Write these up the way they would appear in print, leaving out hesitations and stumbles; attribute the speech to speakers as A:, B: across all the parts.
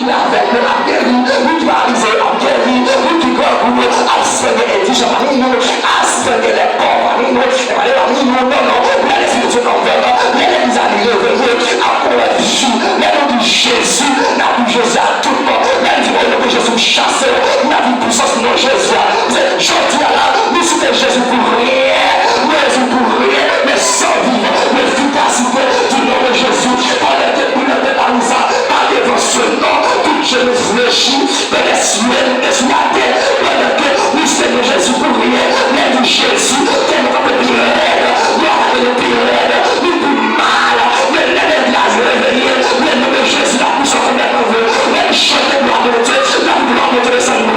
A: la veille, à guérir, lui qui va arriver à guérir, lui qui va à soigner les indigents, à soigner les pauvres, non, les institutions envers, les amis, à quoi de Jésus, n'a plus Jésus à tout le monde, même du monde que Jésus chasse, n'a plus puissance non Jésus. Je dis à la, nous sommes Jésus pour rien, Jésus pour rien, mais sans vivre, l'efficacité du nom de Jésus, par les déboules de la misa, par devant ce nom, tout je réfléchis, dans les cieux et sur la terre, pendant que nous sommes Jésus pour rien, mais du Jésus, comme on peut dire, le pire, le plus mal, mais les glaces réveillées, le nom de Jésus, la puissance de la veut, mais chanter gloire de Dieu, la gloire de Dieu, ça nous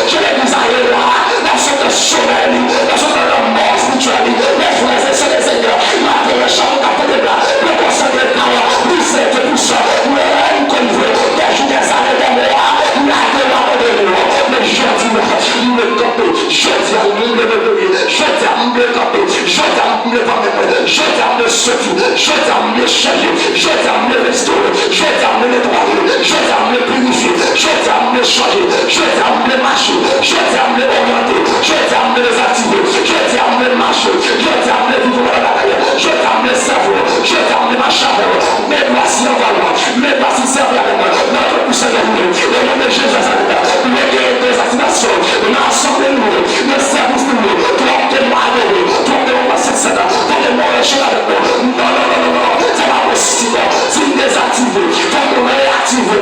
A: je l'ai dit à là, la sorte de sommeil, la sorte de la mort spirituelle, les frères et sœurs des seigneurs, la terre, chante, la terre de blanc, le conseil de power, lycée de puissant, le règne qu'on veut, des jours des années des mois, la demande de l'eau, mais je dis, nous le camper, je dis à nous le lever, je dis à nous le camper, je dis à nous le vendre, je dis à nous le sauver, je dis à nous le changer, je dis à nous le restaurer, je dis à nous le nettoyer, je dis à nous le purifier, je dis à nous le changer, je dis à nous le marcher, je dis à nous le orienter, je dis à nous le activer, je dis à nous le marcher, je dis à nous le vivre dans la bataille, je dis à nous le savoir, je dis à nous le marcher, mais voici en valoir, mais voici servir avec moi, notre puissant de nous, le nom de Jésus, les des activations, l'ensemble le service de nous, trompez-moi avec nous, trompez-moi pas cette scène, trompez-moi échanger avec nous, non, c'est pas possible, si vous désactivez, faut nous réactiver,